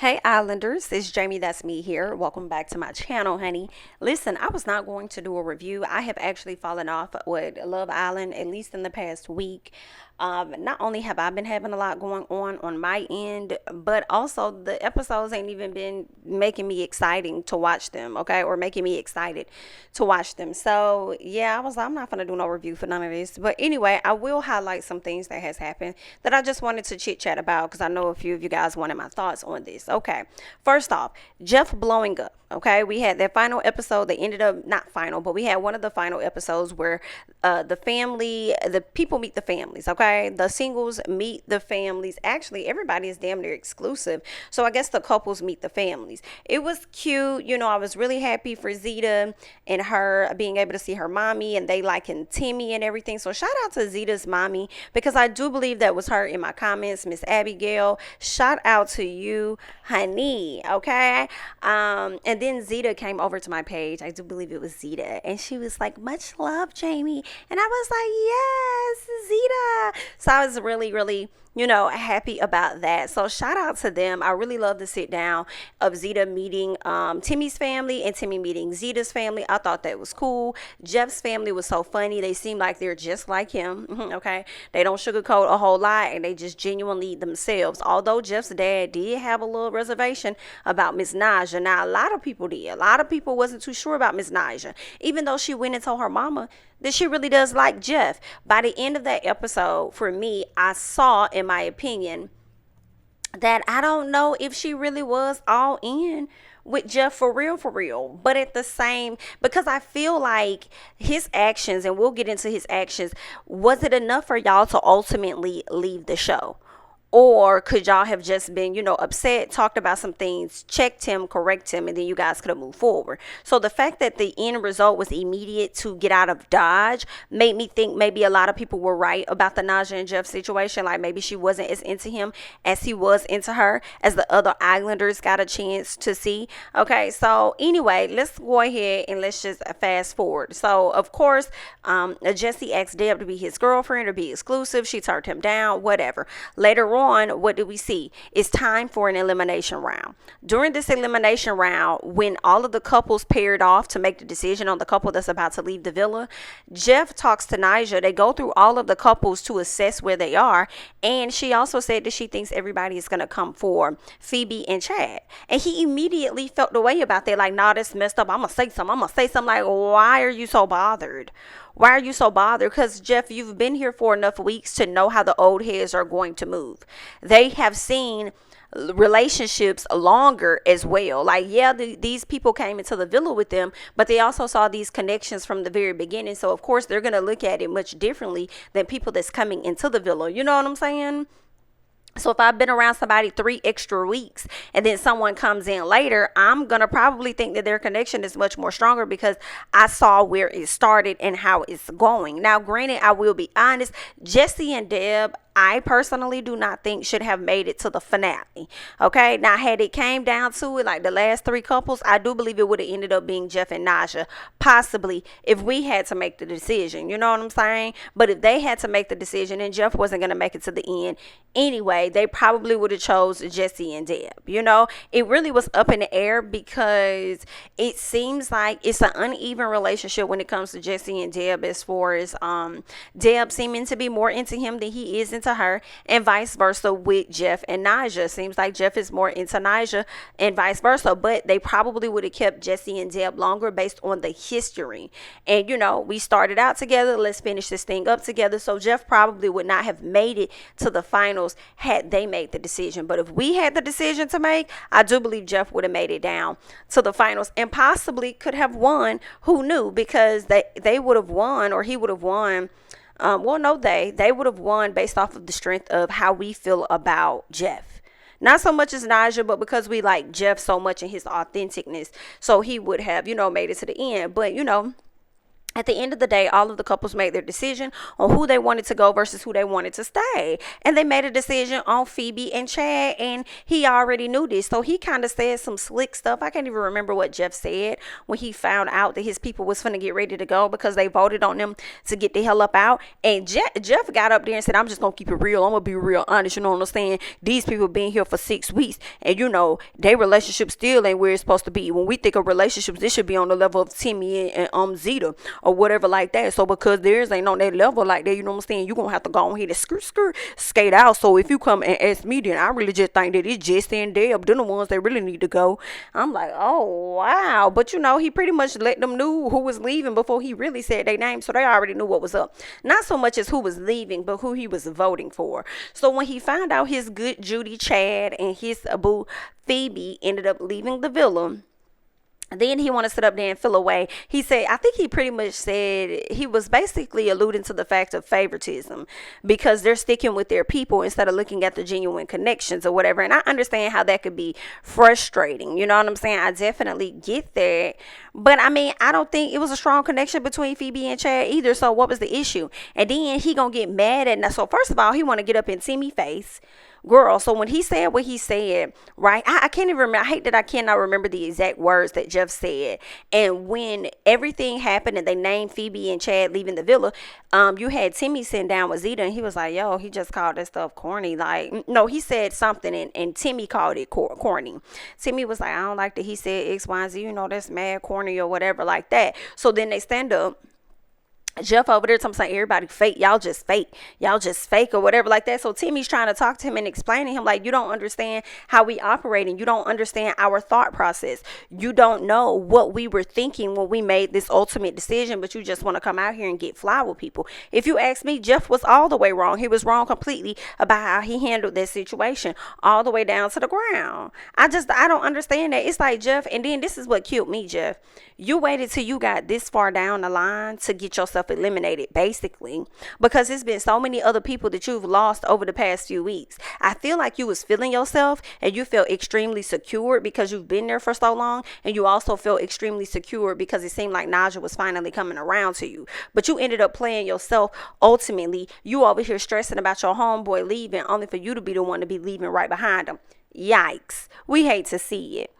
Hey Islanders, it's Jamie, that's me here. Welcome back to my channel, honey. Listen, I was not going to do a review. I have actually fallen off with Love Island, at least in the past week. Not only have I been having a lot going on my end, but also the episodes ain't even been making me exciting to watch them, okay? Or making me excited to watch them. So yeah, I'm not gonna do no review for none of this. But anyway, I will highlight some things that has happened that I just wanted to chit chat about because I know a few of you guys wanted my thoughts on this. Okay, first off, Jeff blowing up. Okay, we had that final episode. They ended up not final, but we had one of the final episodes where the people meet the families. Okay, the singles meet the families. Actually, everybody is damn near exclusive. So I guess the couples meet the families. It was cute. I was really happy for Zeta and her being able to see her mommy and they liking Timmy and everything. So shout out to Zeta's mommy because I do believe that was her in my comments, Miss Abigail. Shout out to you, honey. Okay, and then Zeta came over to my page. I do believe it was Zeta, and she was like, "Much love, Jamie," and I was like, "Yes, Zeta." So I was really, really happy about that. So shout out to them. I really love the sit down of Zeta meeting Timmy's family and Timmy meeting Zeta's family. I thought that was cool. Jeff's family was so funny. They seem like they're just like him. Okay. They don't sugarcoat a whole lot and they just genuinely themselves. Although Jeff's dad did have a little reservation about Miss Naja. Now a lot of people did. A lot of people wasn't too sure about Miss Naja. Even though she went and told her mama that she really does like Jeff. By the end of that episode, for me, I saw, in my opinion, that I don't know if she really was all in with Jeff for real. But at the same, because I feel like his actions, and we'll get into his actions, was it enough for y'all to ultimately leave the show? Or could y'all have just been, upset, talked about some things, checked him, correct him, and then you guys could have moved forward? So the fact that the end result was immediate to get out of Dodge made me think maybe a lot of people were right about the Naja and Jeff situation. Like maybe she wasn't as into him as he was into her, as the other Islanders got a chance to see. Okay, so anyway, let's go ahead and let's just fast forward. So of course, Jesse asked Deb to be his girlfriend or be exclusive. She turned him down, whatever. Later on, what do we see? It's time for an elimination round. During this elimination round, when all of the couples paired off to make the decision on the couple that's about to leave the villa, Jeff talks to Naja. They go through all of the couples to assess where they are, and she also said that she thinks everybody is going to come for Phoebe and Chad. And he immediately felt the way about that, like, nah, that's messed up. I'm going to say something. Like, why are you so bothered? Why are you so bothered? Because, Jeff, you've been here for enough weeks to know how the old heads are going to move. They have seen relationships longer as well. Like, yeah, these people came into the villa with them, but they also saw these connections from the very beginning. So, of course, they're going to look at it much differently than people that's coming into the villa. You know what I'm saying? So if I've been around somebody 3 extra weeks and then someone comes in later, I'm going to probably think that their connection is much more stronger because I saw where it started and how it's going. Now, granted, I will be honest, Jesse and Deb, I personally do not think should have made it to the finale. Okay. Now, had it came down to it, like the last 3 couples, I do believe it would have ended up being Jeff and Naja, possibly, if we had to make the decision. You know what I'm saying? But if they had to make the decision and Jeff wasn't going to make it to the end anyway, they probably would have chose Jesse and Deb. It really was up in the air because it seems like it's an uneven relationship when it comes to Jesse and Deb, as far as Deb seeming to be more into him than he is into her, and vice versa with Jeff and Naja. Seems like Jeff is more into Naja and vice versa, but they probably would have kept Jesse and Deb longer based on the history. And we started out together, let's finish this thing up together. So Jeff probably would not have made it to the finals had they made the decision. But if we had the decision to make, I do believe Jeff would have made it down to the finals and possibly could have won. Who knew? Because they would have won, or he would have won. They would have won based off of the strength of how we feel about Jeff. Not so much as Naja, but because we like Jeff so much and his authenticness. So he would have, made it to the end. But, At the end of the day, all of the couples made their decision on who they wanted to go versus who they wanted to stay. And they made a decision on Phoebe and Chad, and he already knew this. So he kind of said some slick stuff. I can't even remember what Jeff said when he found out that his people was finna get ready to go because they voted on them to get the hell up out. And Jeff got up there and said, I'm just gonna keep it real. I'm gonna be real honest. You know what I'm saying? These people been here for 6 weeks, and their relationship still ain't where it's supposed to be. When we think of relationships, this should be on the level of Timmy and Zeta or whatever like that. So because theirs ain't on that level like that, you know what I'm saying, you're gonna have to go on here and skate out. So if you come and ask me, then I really just think that it's Jesse and Deb, they're the ones that really need to go. I'm like, oh wow. But he pretty much let them know who was leaving before he really said their name, so they already knew what was up. Not so much as who was leaving, but who he was voting for. So when he found out his good Judy Chad and his boo Phoebe ended up leaving the villa, then he wanted to sit up there and feel away. He said, I think he pretty much said, he was basically alluding to the fact of favoritism because they're sticking with their people instead of looking at the genuine connections or whatever. And I understand how that could be frustrating. You know what I'm saying? I definitely get that. But I mean, I don't think it was a strong connection between Phoebe and Chad either. So what was the issue? And then he gonna get mad at, so first of all, he want to get up in Timmy's face. Girl, so when he said what he said, right, I can't even remember. I hate that I cannot remember the exact words that Jeff said. And when everything happened and they named Phoebe and Chad leaving the villa, you had Timmy sitting down with Zeta, and he was like, yo, he just called that stuff corny. Like, no, he said something, and Timmy called it corny. Timmy was like, I don't like that he said X, Y, and Z, that's mad corny or whatever like that. So then they stand up. Jeff over there saying everybody fake, y'all just fake or whatever like that. So Timmy's trying to talk to him and explain to him, like, you don't understand how we operate and you don't understand our thought process. You don't know what we were thinking when we made this ultimate decision, but you just want to come out here and get fly with people. If you ask me, Jeff was all the way wrong. He was wrong completely about how he handled that situation, all the way down to the ground. I don't understand that. It's like, Jeff, and then this is what killed me, Jeff. You waited till you got this far down the line to get yourself eliminated, basically, because there's been so many other people that you've lost over the past few weeks. I feel like you was feeling yourself and you felt extremely secure because you've been there for so long, and you also felt extremely secure because it seemed like Naja was finally coming around to you. But you ended up playing yourself. Ultimately, you over here stressing about your homeboy leaving only for you to be the one to be leaving right behind him. Yikes. We hate to see it.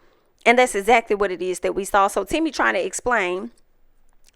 And that's exactly what it is that we saw. So Timmy trying to explain.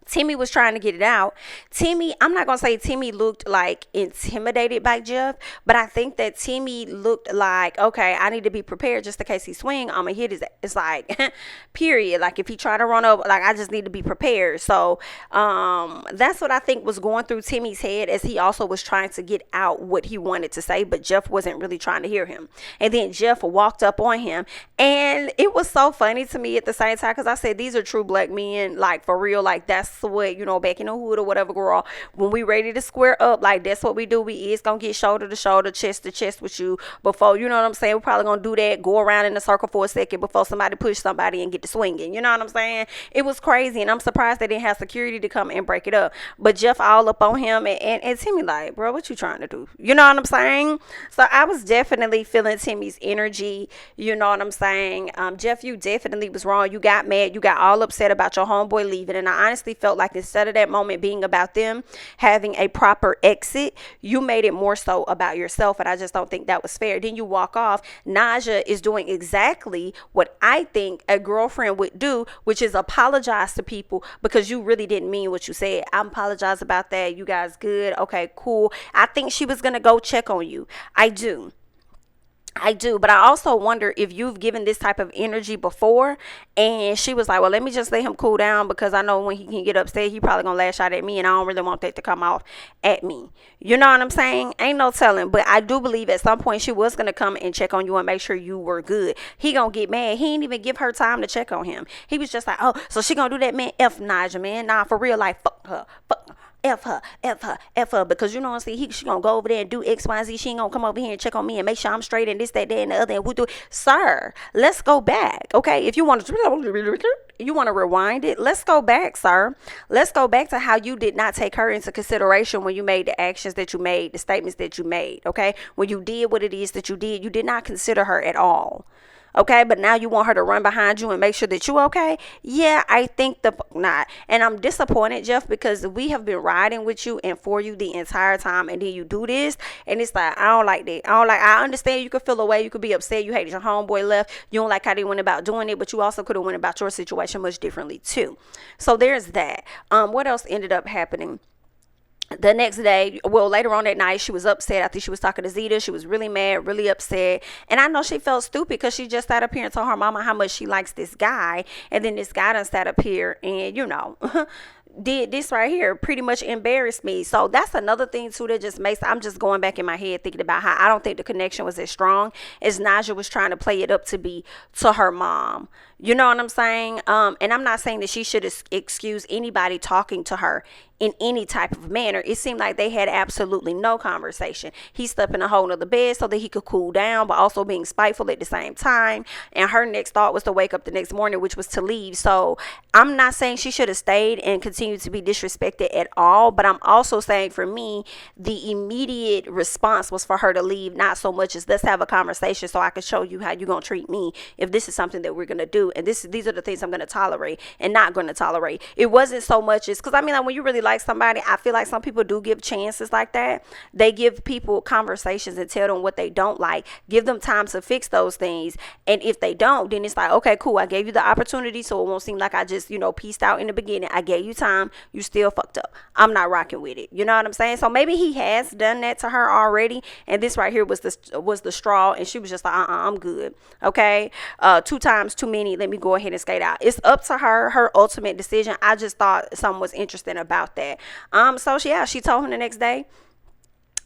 Timmy was trying to get it out. I'm not going to say Timmy looked like intimidated by Jeff, but I think that Timmy looked like, okay, I need to be prepared just in case he swing. I'm going to hit his, it's like, period. Like if he try to run over, like I just need to be prepared. So that's what I think was going through Timmy's head as he also was trying to get out what he wanted to say, but Jeff wasn't really trying to hear him. And then Jeff walked up on him, and it was so funny to me at the same time because I said, these are true black men, like for real, like that's what, back in the hood or whatever, girl, when we ready to square up, like that's what we do. We is gonna get shoulder to shoulder, chest to chest with you before, you know what I'm saying, we're probably gonna do that, go around in a circle for a second before somebody push somebody and get to swinging, you know what I'm saying. It was crazy, and I'm surprised they didn't have security to come and break it up. But Jeff all up on him, and Timmy like, bro, what you trying to do, you know what I'm saying. So I was definitely feeling Timmy's energy, you know what I'm saying. Jeff, you definitely was wrong. You got mad, you got all upset about your homeboy leaving, and I honestly felt like instead of that moment being about them having a proper exit, you made it more so about yourself, and I just don't think that was fair. Then you walk off. Naja is doing exactly what I think a girlfriend would do, which is apologize to people because you really didn't mean what you said. I apologize about that. You guys good? Okay, cool. I think she was gonna go check on you. I do, but I also wonder if you've given this type of energy before, and she was like, well, let me just let him cool down because I know when he can get upset, he probably gonna lash out at me, and I don't really want that to come off at me. You know what I'm saying? Ain't no telling, but I do believe at some point she was gonna come and check on you and make sure you were good. He gonna get mad. He ain't even give her time to check on him. He was just like, oh, so she gonna do that, man? F Naja, man. Nah, for real, like, fuck her. F her, because you know what I'm saying, she gonna go over there and do X, Y, and Z. She ain't gonna come over here and check on me and make sure I'm straight and this, that, and the other, and we do. Sir, let's go back, okay? If you want to rewind it, let's go back, sir. Let's go back to how you did not take her into consideration when you made the actions that you made, the statements that you made, okay? When you did what it is that you did not consider her at all. Okay, but now you want her to run behind you and make sure that you okay? Yeah, I think the fuck not. And I'm disappointed, Jeff, because we have been riding with you and for you the entire time, and then you do this, and it's like I don't like that. I don't like. I understand you could feel away, you could be upset, you hated your homeboy left, you don't like how they went about doing it, but you also could have went about your situation much differently too. So there's that. What else ended up happening? The next day, well, later on that night, she was upset after she was talking to Zeta. She was really mad, really upset. And I know she felt stupid because she just sat up here and told her mama how much she likes this guy. And then this guy done sat up here and, did this right here, pretty much embarrassed me. So that's another thing too that just makes, I'm just going back in my head thinking about how I don't think the connection was as strong as Naja was trying to play it up to be to her mom. You know what I'm saying? And I'm not saying that she should excuse anybody talking to her in any type of manner. It seemed like they had absolutely no conversation. He slept in a whole nother bed so that he could cool down, but also being spiteful at the same time. And her next thought was to wake up the next morning, which was to leave. So I'm not saying she should have stayed and continued to be disrespected at all, but I'm also saying for me, the immediate response was for her to leave, not so much as let's have a conversation so I can show you how you're going to treat me if this is something that we're going to do. And these are the things I'm going to tolerate and not going to tolerate. It wasn't so much as, because I mean, like when you really like somebody, I feel like some people do give chances like that. They give people conversations and tell them what they don't like, give them time to fix those things. And if they don't, then it's like, okay, cool, I gave you the opportunity, so it won't seem like I just, pieced out in the beginning. I gave you time, you still fucked up. I'm not rocking with it. You know what I'm saying? So maybe he has done that to her already, and this right here was the straw, and she was just like, I'm good. Okay, 2 times too many. Let me go ahead and skate out. It's up to her ultimate decision. I just thought something was interesting about that. So yeah, she told him the next day.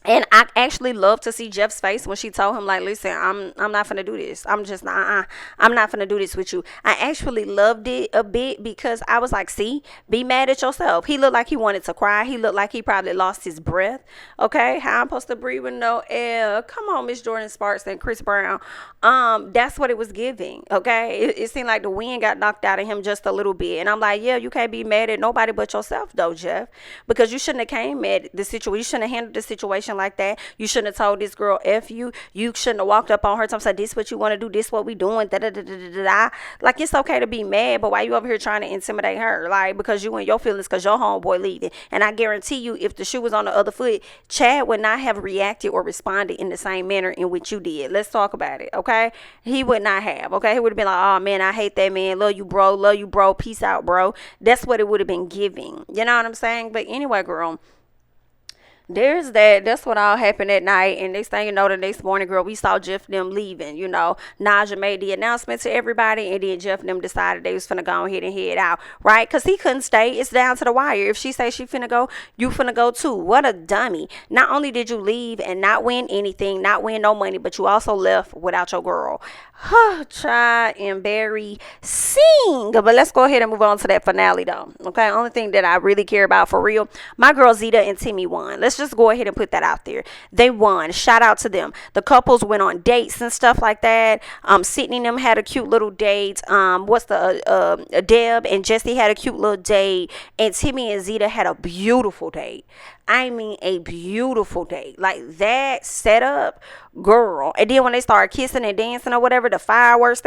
And I actually love to see Jeff's face when she told him, like, listen, I'm not finna do this. I'm just not, I'm not finna do this with you. I actually loved it a bit because I was like, see, be mad at yourself. He looked like he wanted to cry. He looked like he probably lost his breath. Okay, how I'm supposed to breathe with no air? Come on, Miss Jordan Sparks and Chris Brown. That's what it was giving. Okay, it seemed like the wind got knocked out of him just a little bit. And I'm like, yeah, you can't be mad at nobody but yourself, though, Jeff, because you shouldn't have came mad at the situation. You shouldn't have handled the situation like that. You shouldn't have told this girl F you. You shouldn't have walked up on her and said, this what you want to do, this what we doing, da da da da da da. Like, it's okay to be mad, but why you over here trying to intimidate her? Like, because you and your feelings because your homeboy leaving. And I guarantee you, if the shoe was on the other foot, Chad would not have reacted or responded in the same manner in which you did. Let's talk about it, okay? He would not have, okay? He would have been like, oh man, I hate that man, love you bro, peace out, bro. That's what it would have been giving. You know what I'm saying? But anyway, girl, there's that's what all happened at night. And next thing you know, the next morning, girl, we saw Jeff and them leaving. Naja made the announcement to everybody, and then Jeff and them decided they was finna go ahead and head out, right? Because he couldn't stay. It's down to the wire. If she say she finna go, you finna go too. What a dummy. Not only did you leave and not win anything, not win no money, but you also left without your girl. Try and Barry sing. But let's go ahead and move on to that finale though. Okay, only thing that I really care about for real, my girl Zeta and Timmy won. Let's just go ahead and put that out there. They won. Shout out to them. The couples went on dates and stuff like that. Sydney and them had a cute little date. Deb and Jesse had a cute little date, and Timmy and Zeta had a beautiful date. I mean, a beautiful date. Like that setup, girl. And then when they started kissing and dancing or whatever, the fireworks,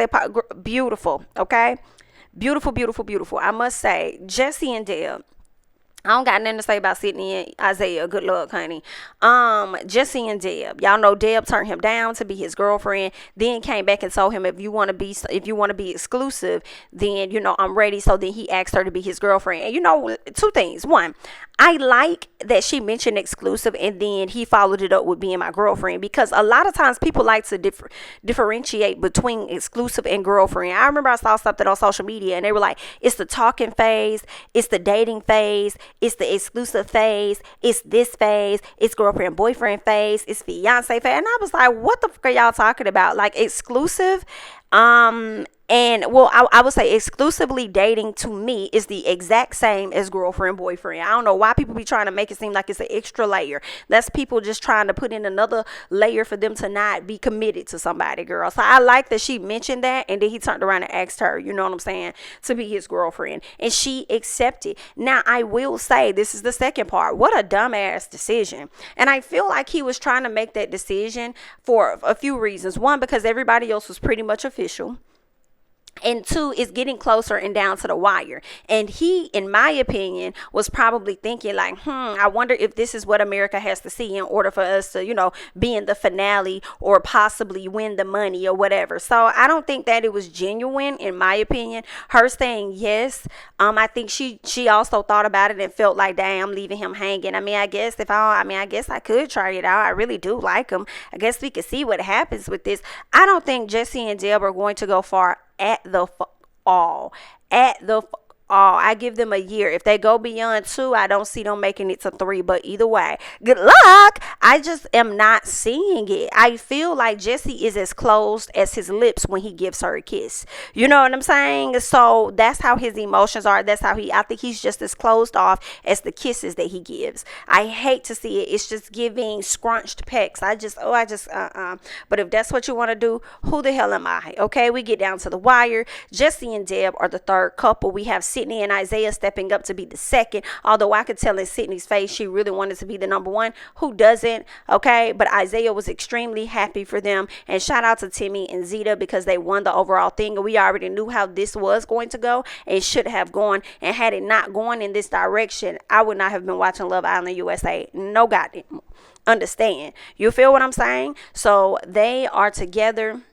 beautiful. Okay, beautiful, beautiful, beautiful. I must say, Jesse and Deb. I don't got nothing to say about Sydney and Isaiah. Good luck, honey. Jesse and Deb. Y'all know Deb turned him down to be his girlfriend. Then came back and told him if you want to be exclusive, then I'm ready. So then he asked her to be his girlfriend. And 2 things. One, I like that she mentioned exclusive and then he followed it up with being my girlfriend, because a lot of times people like to differentiate between exclusive and girlfriend. I remember I saw something on social media and they were like, it's the talking phase, it's the dating phase, it's the exclusive phase, it's this phase, it's girlfriend boyfriend phase, it's fiance phase. And I was like, what the fuck are y'all talking about? Like, exclusive And well, I would say exclusively dating to me is the exact same as girlfriend, boyfriend. I don't know why people be trying to make it seem like it's an extra layer. That's people just trying to put in another layer for them to not be committed to somebody, girl. So I like that she mentioned that, and then he turned around and asked her, you know what I'm saying, to be his girlfriend. And she accepted. Now, I will say, this is the second part. What a dumbass decision. And I feel like he was trying to make that decision for a few reasons. One, because everybody else was pretty much official. And two, is getting closer and down to the wire. And he, in my opinion, was probably thinking like, I wonder if this is what America has to see in order for us to, be in the finale or possibly win the money or whatever. So I don't think that it was genuine, in my opinion. Her saying yes, I think she also thought about it and felt like, dang, I'm leaving him hanging. I guess I could try it out. I really do like him. I guess we could see what happens with this. I don't think Jesse and Deb are going to go far at the all. I give them a year. If they go beyond 2, I don't see them making it to 3. But either way, good luck. I just am not seeing it. I feel like Jesse is as closed as his lips when he gives her a kiss. You know what I'm saying? So that's how his emotions are. I think he's just as closed off as the kisses that he gives. I hate to see it. It's just giving scrunched pecs. But if that's what you want to do, who the hell am I? Okay, we get down to the wire. Jesse and Deb are the third couple. We have Sydney and Isaiah stepping up to be the second, although I could tell in Sydney's face she really wanted to be the number one. Who doesn't? Okay, but Isaiah was extremely happy for them, and shout out to Timmy and Zeta because they won the overall thing, and we already knew how this was going to go and should have gone, and had it not gone in this direction, I would not have been watching Love Island USA. No goddamn understand. You feel what I'm saying? So they are together.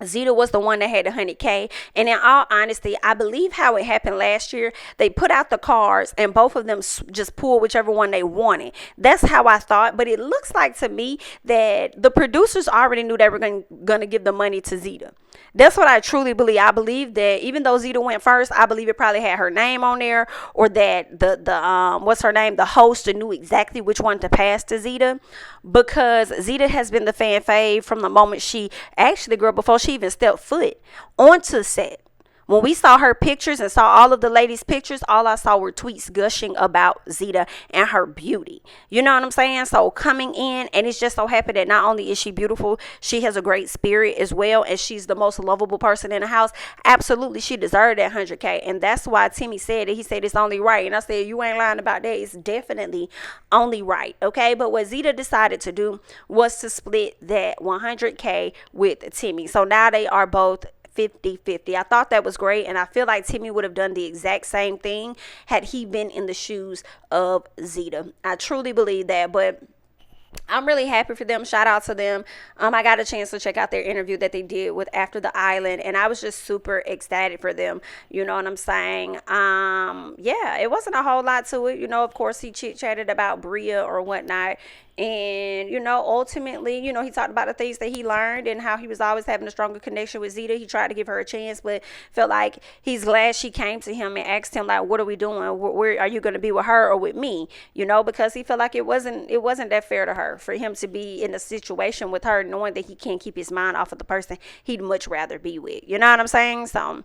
Zeta was the one that had the 100K. And in all honesty, I believe how it happened last year, they put out the cards and both of them just pulled whichever one they wanted. That's how I thought. But it looks like to me that the producers already knew they were going to give the money to Zeta. That's what I truly believe. I believe that even though Zeta went first, I believe it probably had her name on there, or that the host knew exactly which one to pass to Zeta, because Zeta has been the fan fave from the moment she actually, girl, before she even stepped foot onto set. When we saw her pictures and saw all of the ladies' pictures, all I saw were tweets gushing about Zeta and her beauty. You know what I'm saying? So coming in, and it's just so happened that not only is she beautiful, she has a great spirit as well, and she's the most lovable person in the house. Absolutely, she deserved that 100K, and that's why Timmy said it. He said it's only right, and I said, you ain't lying about that. It's definitely only right, okay? But what Zeta decided to do was to split that 100K with Timmy. So now they are both 50-50. I thought that was great, and I feel like Timmy would have done the exact same thing had he been in the shoes of Zeta. I truly believe that, but I'm really happy for them. Shout out to them. I got a chance to check out their interview that they did with After the Island, and I was just super ecstatic for them. You know what I'm saying? Yeah, it wasn't a whole lot to it. Of course, he chit-chatted about Bria or whatnot. And, ultimately, he talked about the things that he learned and how he was always having a stronger connection with Zeta. He tried to give her a chance, but felt like he's glad she came to him and asked him, like, what are we doing? Where are you going to be, with her or with me? Because he felt like it wasn't that fair to her for him to be in a situation with her knowing that he can't keep his mind off of the person he'd much rather be with. You know what I'm saying? So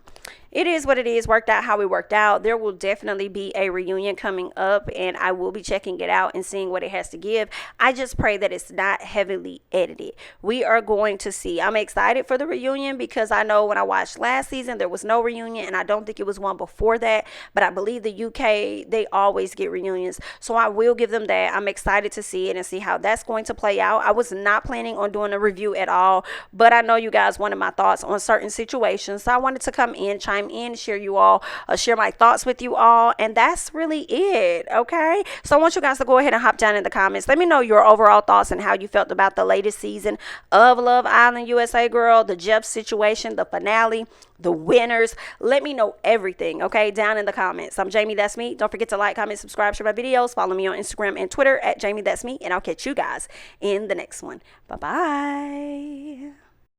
it is what it is. Worked out how it worked out. There will definitely be a reunion coming up, and I will be checking it out and seeing what it has to give. I just pray that it's not heavily edited. We are going to see. I'm excited for the reunion because I know when I watched last season, there was no reunion, and I don't think it was one before that, but I believe the UK, they always get reunions. So I will give them that. I'm excited to see it and see how that's going to play out. I was not planning on doing a review at all, but I know you guys wanted my thoughts on certain situations. So I wanted to come in, chime in, share my thoughts with you all, and that's really it. Okay, so I want you guys to go ahead and hop down in the comments. Let me know your overall thoughts and how you felt about the latest season of Love Island USA, girl, the Jeff situation, the finale, the winners. Let me know everything, okay, down in the comments. I'm Jamie, that's me. Don't forget to like, comment, subscribe, share my videos. Follow me on Instagram and Twitter at Jamie, that's me, and I'll catch you guys in the next one. Bye bye.